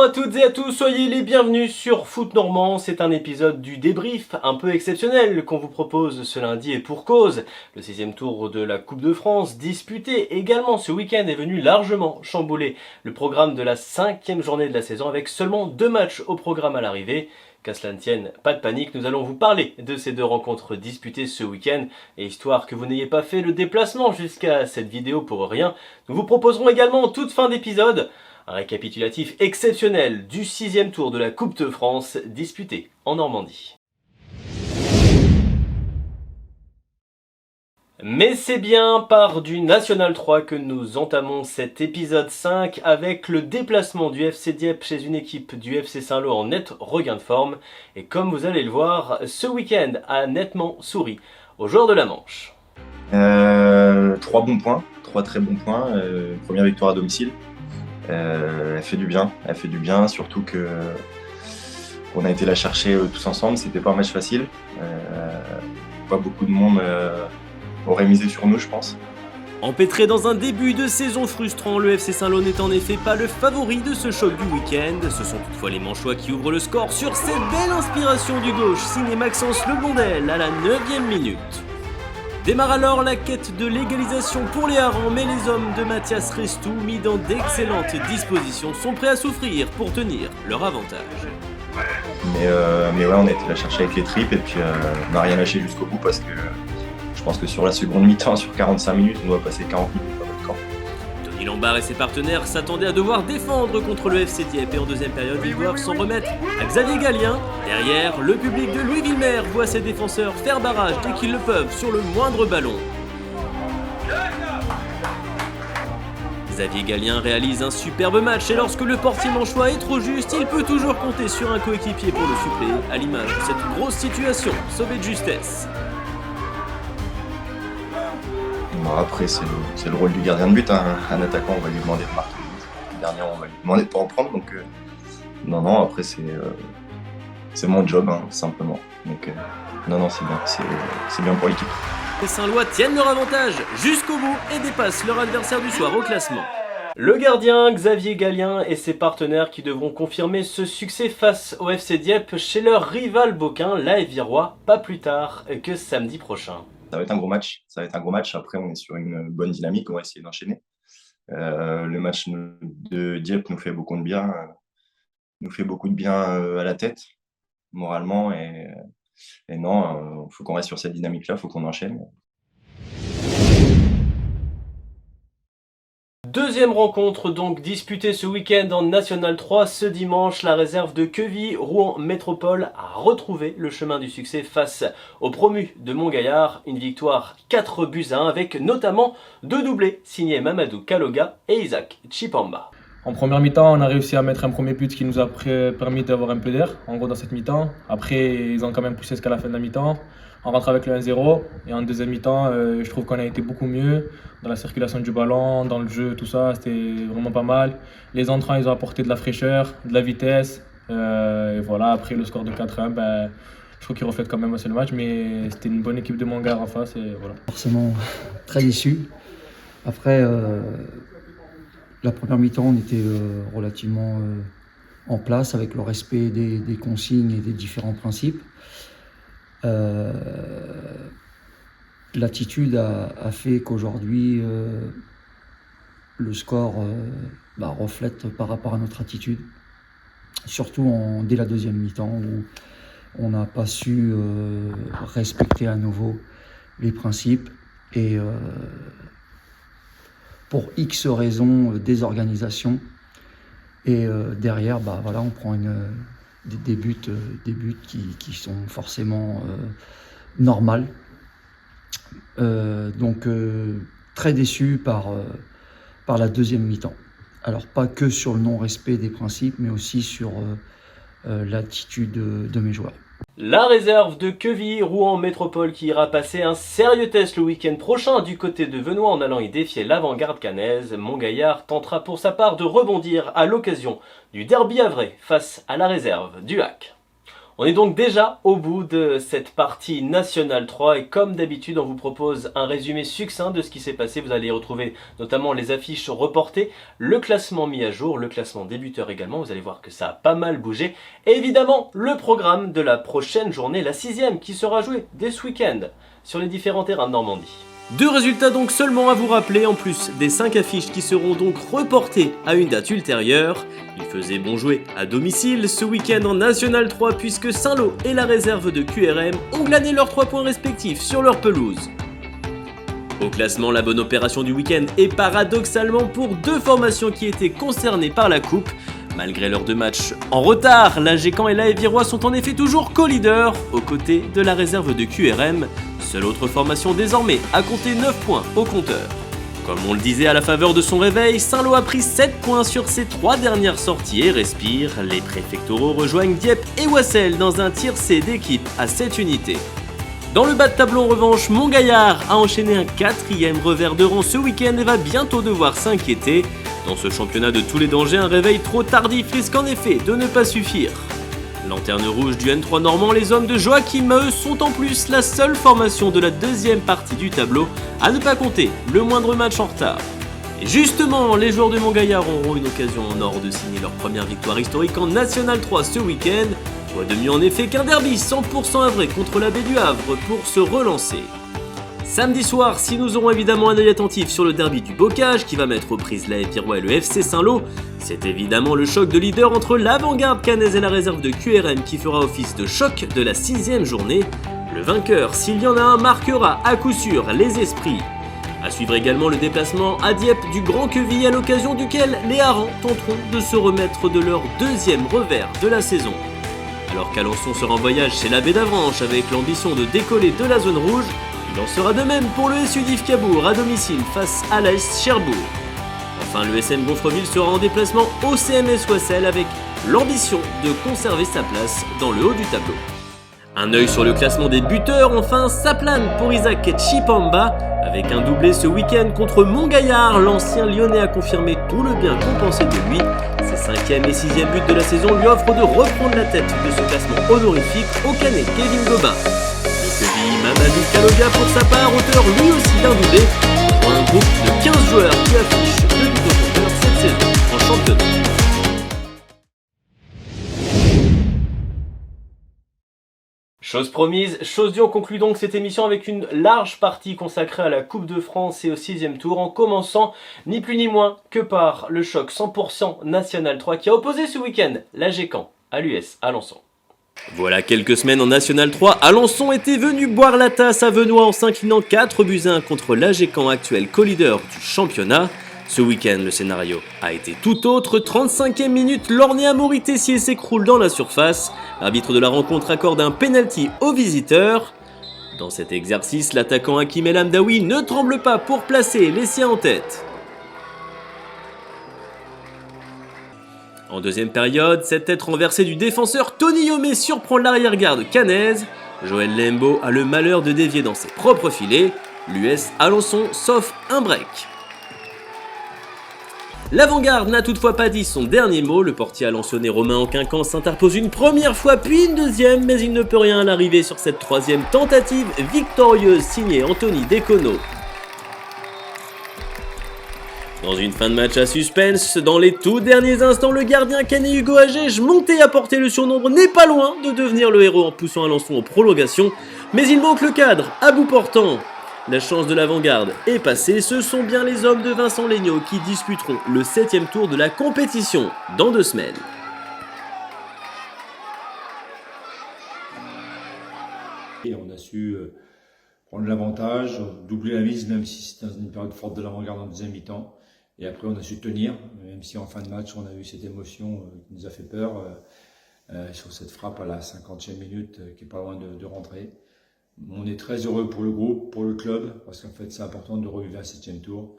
Bonjour à toutes et à tous, soyez les bienvenus sur Foot Normand. C'est un épisode du débrief un peu exceptionnel qu'on vous propose ce lundi et pour cause. Le 6e tour de la Coupe de France, disputé également ce week-end, est venu largement chambouler le programme de la 5e journée de la saison avec seulement 2 matchs au programme à l'arrivée. Qu'à cela ne tienne, pas de panique, nous allons vous parler de ces 2 rencontres disputées ce week-end. Et histoire que vous n'ayez pas fait le déplacement jusqu'à cette vidéo pour rien, nous vous proposerons également en toute fin d'épisode un récapitulatif exceptionnel du 6e tour de la Coupe de France disputée en Normandie. Mais c'est bien par du National 3 que nous entamons cet épisode 5 avec le déplacement du FC Dieppe chez une équipe du FC Saint-Lô en net regain de forme. Et comme vous allez le voir, ce week-end a nettement souri aux joueurs de la Manche. 3 bons points, 3 très bons points. Première victoire à domicile. Elle fait du bien, surtout qu'on a été la chercher tous ensemble. C'était pas un match facile. Pas beaucoup de monde aurait misé sur nous, je pense. Empêtré dans un début de saison frustrant, le FC Saint-Lô n'est en effet pas le favori de ce choc du week-end. Ce sont toutefois les Manchois qui ouvrent le score sur cette belle inspiration du gauche, signé Maxence Le Blondel à la 9e minute. Démarre alors la quête de l'égalisation pour les Harengs, mais les hommes de Mathias Restou, mis dans d'excellentes dispositions, sont prêts à souffrir pour tenir leur avantage. Mais ouais, on a été la chercher avec les tripes et puis on n'a rien lâché jusqu'au bout parce que je pense que sur la seconde mi-temps, sur 45 minutes, on doit passer 40 minutes dans notre camp. Tony Lambard et ses partenaires s'attendaient à devoir défendre contre le FC Dieppe et en deuxième période, ils doivent s'en remettre à Xavier Gallien. Derrière, le public de Louis Villemer voit ses défenseurs faire barrage dès qu'ils le peuvent sur le moindre ballon. Xavier Gallien réalise un superbe match et lorsque le portier manchois est trop juste, il peut toujours compter sur un coéquipier pour le suppléer, à l'image de cette grosse situation sauvée de justesse. Bon, après, c'est le rôle du gardien de but. Hein. Un attaquant, on va lui demander de marquer. Le dernier, on va lui demander de ne pas en prendre. Donc, non, après, c'est mon job, hein, simplement. Donc, non, c'est bien. C'est bien pour l'équipe. Les Saint-Lois tiennent leur avantage jusqu'au bout et dépassent leur adversaire du soir au classement. Le gardien Xavier Gallien et ses partenaires qui devront confirmer ce succès face au FC Dieppe chez leur rival boquin, l'AS Virois, pas plus tard que samedi prochain. Ça va être un gros match. Après, on est sur une bonne dynamique. On va essayer d'enchaîner. Le match de Dieppe nous fait beaucoup de bien. À la tête, moralement. Et non, il faut qu'on reste sur cette dynamique-là. Il faut qu'on enchaîne. Deuxième rencontre donc disputée ce week-end en National 3. Ce dimanche, la réserve de Queville, Rouen Métropole, a retrouvé le chemin du succès face au promu de Montgaillard. Une victoire 4-1 avec notamment 2 doublés signés Mamadou Kaloga et Isaac Chipamba. En première mi-temps, on a réussi à mettre un premier but qui nous a permis d'avoir un peu d'air, en gros, dans cette mi-temps. Après, ils ont quand même poussé jusqu'à la fin de la mi-temps. On rentre avec le 1-0 et en deuxième mi-temps, je trouve qu'on a été beaucoup mieux dans la circulation du ballon, dans le jeu, tout ça, c'était vraiment pas mal. Les entrants, ils ont apporté de la fraîcheur, de la vitesse. Et voilà, après le score de 4-1, je trouve qu'il reflète quand même assez le match, mais c'était une bonne équipe de Montgaillard en face et voilà. Forcément très déçu. Après, la première mi-temps, on était relativement en place avec le respect des consignes et des différents principes. L'attitude a fait qu'aujourd'hui le score reflète par rapport à notre attitude, surtout dès la deuxième mi-temps où on n'a pas su respecter à nouveau les principes et pour X raisons, désorganisation. Et derrière, on prend des buts qui sont forcément normales. Donc très déçu par la deuxième mi-temps. Alors pas que sur le non-respect des principes, mais aussi sur l'attitude de mes joueurs. La réserve de Queville, Rouen Métropole qui ira passer un sérieux test le week-end prochain du côté de Venoix en allant y défier l'avant-garde caennaise. Montgaillard tentera pour sa part de rebondir à l'occasion du derby havrais face à la réserve du HAC. On est donc déjà au bout de cette partie National 3 et comme d'habitude on vous propose un résumé succinct de ce qui s'est passé. Vous allez retrouver notamment les affiches reportées, le classement mis à jour, le classement débuteur également. Vous allez voir que ça a pas mal bougé. Et évidemment le programme de la prochaine journée, la 6e, qui sera jouée dès ce week-end sur les différents terrains de Normandie. 2 résultats donc seulement à vous rappeler, en plus des 5 affiches qui seront donc reportées à une date ultérieure. Il faisait bon jouer à domicile ce week-end en National 3 puisque Saint-Lô et la réserve de QRM ont glané leurs 3 points respectifs sur leur pelouse. Au classement, la bonne opération du week-end est paradoxalement pour 2 formations qui étaient concernées par la coupe. Malgré leurs 2 matchs en retard, l'AGCAN et l'Aévirois sont en effet toujours co-leaders aux côtés de la réserve de QRM. Seule autre formation désormais à compter 9 points au compteur. Comme on le disait à la faveur de son réveil, Saint-Lô a pris 7 points sur ses 3 dernières sorties et respire. Les préfectoraux rejoignent Dieppe et Wassel dans un tiercé d'équipe à 7 unités. Dans le bas de tableau en revanche, Montgaillard a enchaîné un 4e revers de rang ce week-end et va bientôt devoir s'inquiéter. Dans ce championnat de tous les dangers, un réveil trop tardif risque en effet de ne pas suffire. Lanterne rouge du N3 normand, les hommes de Joachim Maheu sont en plus la seule formation de la 2e partie du tableau à ne pas compter le moindre match en retard. Et justement, les joueurs de Montgaillard auront une occasion en or de signer leur première victoire historique en National 3 ce week-end. Quoi de mieux en effet qu'un derby 100% avré contre la Baie du Havre pour se relancer. Samedi soir, si nous aurons évidemment un œil attentif sur le derby du Bocage qui va mettre aux prises l'Aévirois et le FC Saint-Lô, c'est évidemment le choc de leader entre l'avant-garde caennaise et la réserve de QRM qui fera office de choc de la 6e journée. Le vainqueur, s'il y en a un, marquera à coup sûr les esprits. À suivre également le déplacement à Dieppe du Grand Queville à l'occasion duquel les Harans tenteront de se remettre de leur 2e revers de la saison. Alors qu'Alençon sera en voyage chez la Baie d'Avranches avec l'ambition de décoller de la zone rouge, il en sera de même pour le SU d'Yves Cabourg à domicile face à l'AS Cherbourg. Enfin, le SM Gonfreville sera en déplacement au CMS Wassel avec l'ambition de conserver sa place dans le haut du tableau. Un œil sur le classement des buteurs, enfin, ça plane pour Isaac Chipamba. Avec un doublé ce week-end contre Montgaillard, l'ancien Lyonnais a confirmé tout le bien qu'on pensait de lui. Ses 5e et 6e buts de la saison lui offrent de reprendre la tête de ce classement honorifique au Canet Kevin Gobin. Le Queville Mamadou Kaloga pour sa part, auteur lui aussi d'un doublé, pour un groupe de 15 joueurs qui affichent 2 buts au compteur cette saison en championnat. Chose promise, chose due, on conclut donc cette émission avec une large partie consacrée à la Coupe de France et au 6e tour, en commençant ni plus ni moins que par le choc 100% National 3 qui a opposé ce week-end l'AGCAN à l'US Alençon. Voilà quelques semaines en National 3, Alençon était venu boire la tasse à Venoix en s'inclinant 4-1 contre l'AGCAN actuel co-leader du championnat. Ce week-end, le scénario a été tout autre. 35e minute, l'Ornéa Maury Tessier s'écroule dans la surface. L'arbitre de la rencontre accorde un penalty aux visiteurs. Dans cet exercice, l'attaquant Hakim El Hamdaoui ne tremble pas pour placer les siens en tête. En deuxième période, cette tête renversée du défenseur Tony Yomé surprend l'arrière-garde caennaise. Joël Lembo a le malheur de dévier dans ses propres filets. L'US Alençon sauf un break. L'avant-garde n'a toutefois pas dit son dernier mot, le portier alençonnais Romain Enquincan s'interpose une première fois puis une deuxième, mais il ne peut rien à l'arrivée sur cette 3e tentative victorieuse signée Anthony Decono. Dans une fin de match à suspense, dans les tout derniers instants, le gardien canet Hugo Agege, monté à porter le surnombre, n'est pas loin de devenir le héros en poussant Alençon aux prolongations, mais il manque le cadre, à bout portant. La chance de l'avant-garde est passée, ce sont bien les hommes de Vincent Legnaud qui disputeront le 7e tour de la compétition dans 2 semaines. Et on a su prendre l'avantage, doubler la mise, même si c'était dans une période forte de l'avant-garde en deuxième mi-temps. Et après, on a su tenir, même si en fin de match, on a eu cette émotion qui nous a fait peur sur cette frappe à la 50e minute qui est pas loin de rentrer. On est très heureux pour le groupe, pour le club, parce qu'en fait, c'est important de revivre un 7e tour.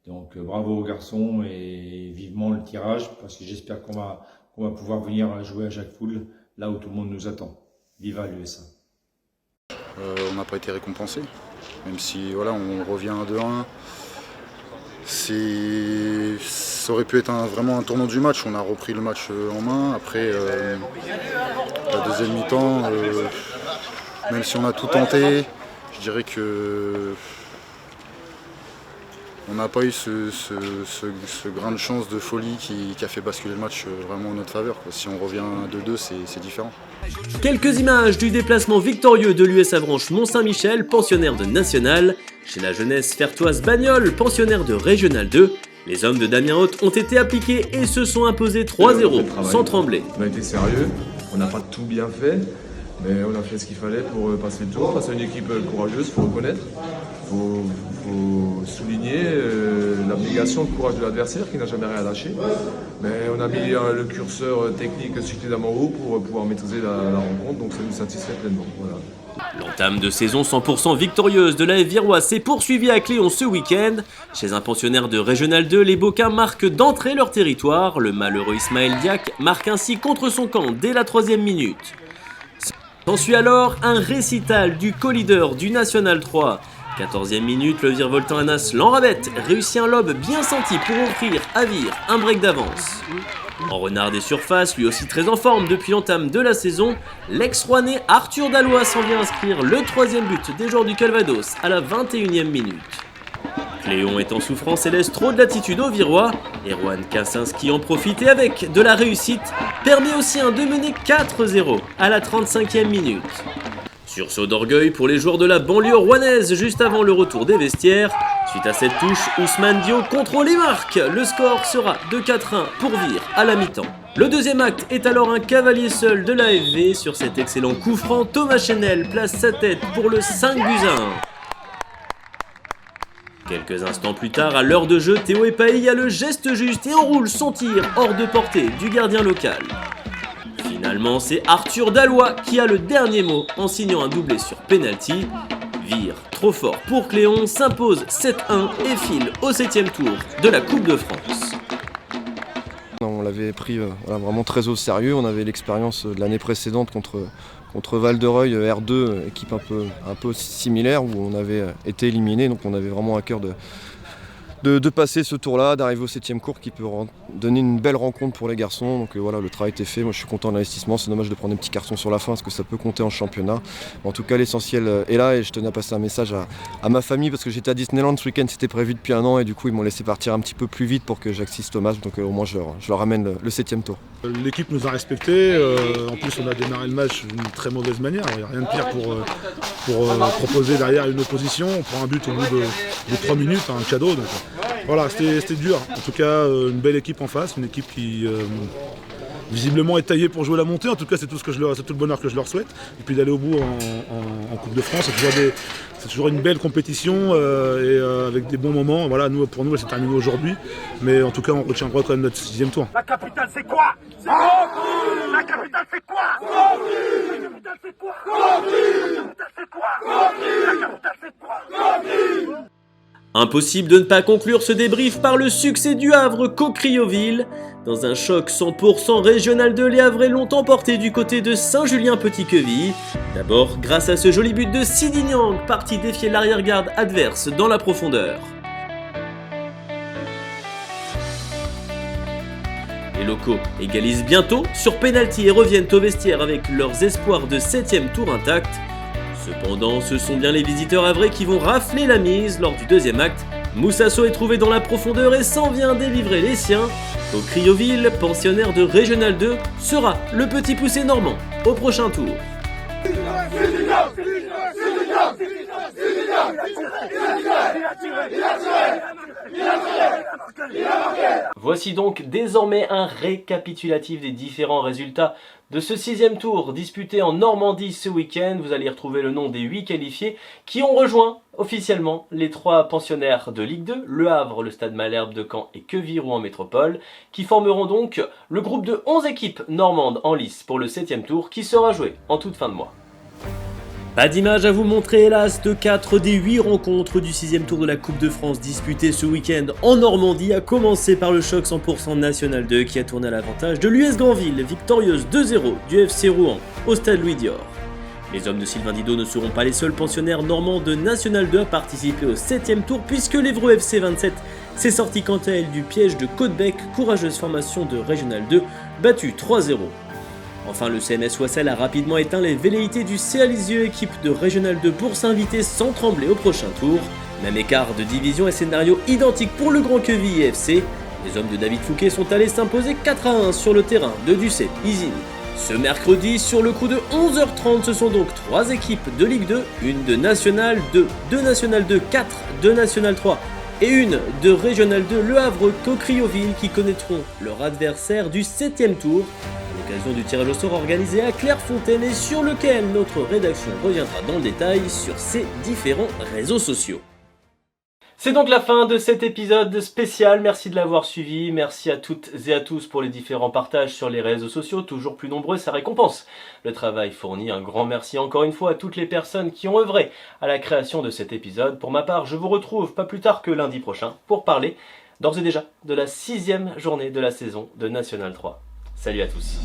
Donc, bravo aux garçons et vivement le tirage, parce que j'espère qu'on va pouvoir venir jouer à Jacques Foul, là où tout le monde nous attend. Viva l'USA. On n'a pas été récompensé, même si voilà, on revient à 2-1. Ça aurait pu être vraiment un tournant du match. On a repris le match en main. Après, la deuxième mi-temps, même si on a tout tenté, je dirais que on n'a pas eu ce grain de chance de folie qui a fait basculer le match vraiment en notre faveur. Si on revient à 2-2, c'est différent. Quelques images du déplacement victorieux de l'US Avranches Mont-Saint-Michel, pensionnaire de National, chez la jeunesse fertoise Bagnoles, pensionnaire de Régional 2. Les hommes de Damien Haute ont été appliqués et se sont imposés 3-0 sans trembler. On a été sérieux, on n'a pas tout bien fait, mais on a fait ce qu'il fallait pour passer le tour. Face à une équipe courageuse, il faut reconnaître. Il faut souligner l'abnégation, le courage de l'adversaire qui n'a jamais rien lâché. Mais on a mis le curseur technique suffisamment haut pour pouvoir maîtriser la rencontre, donc ça nous satisfait pleinement. Voilà. L'entame de saison 100% victorieuse de l'AF Virois s'est poursuivie à Cléon ce week-end. Chez un pensionnaire de Régional 2, les Bocains marquent d'entrée leur territoire. Le malheureux Ismaël Diack marque ainsi contre son camp dès la 3e minute. S'ensuit alors un récital du co-leader du National 3. 14e minute, le virevoltant Anas Lanrabette réussit un lob bien senti pour offrir à Vire un break d'avance. En renard des surfaces, lui aussi très en forme depuis l'entame de la saison, l'ex-rouennais Arthur Dallois s'en vient inscrire le 3e but des joueurs du Calvados à la 21e minute. Cléon est en souffrance et laisse trop de latitude aux Virois, et Rohan Kaczynski en profite et avec de la réussite, permet aussi de mener 4-0 à la 35e minute. Sursaut d'orgueil pour les joueurs de la banlieue rouennaise juste avant le retour des vestiaires. Suite à cette touche, Ousmane Dio contrôle et marque. Le score sera de 4-1 pour Vire à la mi-temps. Le deuxième acte est alors un cavalier seul de l'AFV. Sur cet excellent coup franc, Thomas Chenel place sa tête pour le 5-1. Quelques instants plus tard, à l'heure de jeu, Théo Epaille a le geste juste et enroule son tir hors de portée du gardien local. Finalement, c'est Arthur Dallois qui a le dernier mot en signant un doublé sur penalty. Vire, trop fort pour Cléon, s'impose 7-1 et file au 7e tour de la Coupe de France. On l'avait pris vraiment très au sérieux. On avait l'expérience de l'année précédente contre Val-de-Reuil, R2, équipe un peu similaire où on avait été éliminé. Donc on avait vraiment à cœur de passer ce tour-là, d'arriver au 7e cours qui peut donner une belle rencontre pour les garçons. Donc voilà, le travail était fait. Moi je suis content de l'investissement. C'est dommage de prendre des petits cartons sur la fin parce que ça peut compter en championnat. En tout cas, l'essentiel est là et je tenais à passer un message à ma famille parce que j'étais à Disneyland ce week-end, c'était prévu depuis un an et du coup ils m'ont laissé partir un petit peu plus vite pour que j'assiste au match. Donc au moins je leur amène le 7e tour. L'équipe nous a respectés. En plus, on a démarré le match d'une très mauvaise manière. Il n'y a rien de pire pour proposer derrière une opposition. On prend un but au bout de 3 minutes, un cadeau. Donc, voilà, c'était dur. En tout cas, une belle équipe en face, une équipe qui visiblement est taillée pour jouer la montée. En tout cas, c'est tout le bonheur que je leur souhaite. Et puis d'aller au bout en Coupe de France, c'est toujours une belle compétition et avec des bons moments. Voilà, pour nous, elle s'est terminée aujourd'hui. Mais en tout cas, on retiendra quand même notre 6e tour. La capitale, c'est quoi? La capitale, c'est quoi? La capitale, c'est quoi? La capitale, c'est quoi? Impossible de ne pas conclure ce débrief par le succès du Havre Cocrioville. Dans un choc 100% Régional 2, les Havrais l'ont emporté du côté de Saint-Julien-Petit-Quevilly. D'abord grâce à ce joli but de Sidi Niang, parti défier l'arrière-garde adverse dans la profondeur. Les locaux égalisent bientôt sur pénalty et reviennent au vestiaire avec leurs espoirs de 7e tour intacts. Cependant, ce sont bien les visiteurs havrais qui vont rafler la mise lors du deuxième acte. Moussasso est trouvé dans la profondeur et s'en vient délivrer les siens. Cocrioville, pensionnaire de Régional 2, sera le petit poussé normand au prochain tour. Voici donc désormais un récapitulatif des différents résultats de ce 6e tour disputé en Normandie ce week-end. Vous allez retrouver le nom des 8 qualifiés qui ont rejoint officiellement les 3 pensionnaires de Ligue 2, Le Havre, le Stade Malherbe de Caen et Quevilly en métropole, qui formeront donc le groupe de 11 équipes normandes en lice pour le 7e tour qui sera joué en toute fin de mois. Pas d'image à vous montrer hélas de 4 des 8 rencontres du 6e tour de la Coupe de France disputée ce week-end en Normandie, à commencer par le choc 100% National 2 qui a tourné à l'avantage de l'US Granville, victorieuse 2-0 du FC Rouen au stade Louis Dior. Les hommes de Sylvain Didot ne seront pas les seuls pensionnaires normands de National 2 à participer au 7ème tour puisque l'Évreux FC 27 s'est sorti quant à elle du piège de Côte-Bec, courageuse formation de Régional 2, battue 3-0. Enfin, le CNS Ouassel a rapidement éteint les velléités du CA Lisieux, équipe de Régional 2 pour s'inviter sans trembler au prochain tour. Même écart de division et scénario identique pour le Grand Queville FC. Les hommes de David Fouquet sont allés s'imposer 4-1 sur le terrain de Ducé Isigny. Ce mercredi, sur le coup de 11h30, ce sont donc 3 équipes de Ligue 2, une de National 2, 2 National 2, 4 de National 3 et une de Régional 2, Le Havre Cocrioville, qui connaîtront leur adversaire du 7ème tour, à l'occasion du tirage au sort organisé à Clairefontaine et sur lequel notre rédaction reviendra dans le détail sur ces différents réseaux sociaux. C'est donc la fin de cet épisode spécial, merci de l'avoir suivi, merci à toutes et à tous pour les différents partages sur les réseaux sociaux, toujours plus nombreux, ça récompense le travail fourni. Un grand merci encore une fois à toutes les personnes qui ont œuvré à la création de cet épisode. Pour ma part, je vous retrouve pas plus tard que lundi prochain pour parler d'ores et déjà de la 6e journée de la saison de National 3. Salut à tous.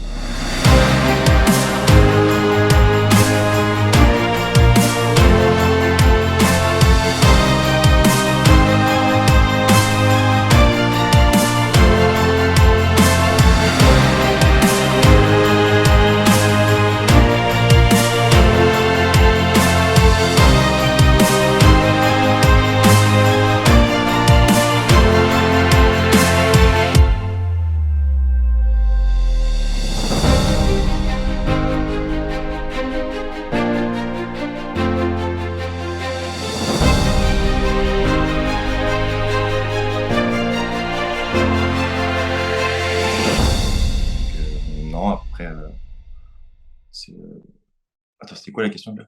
Non, après, c'est... Attends, c'était quoi la question déjà?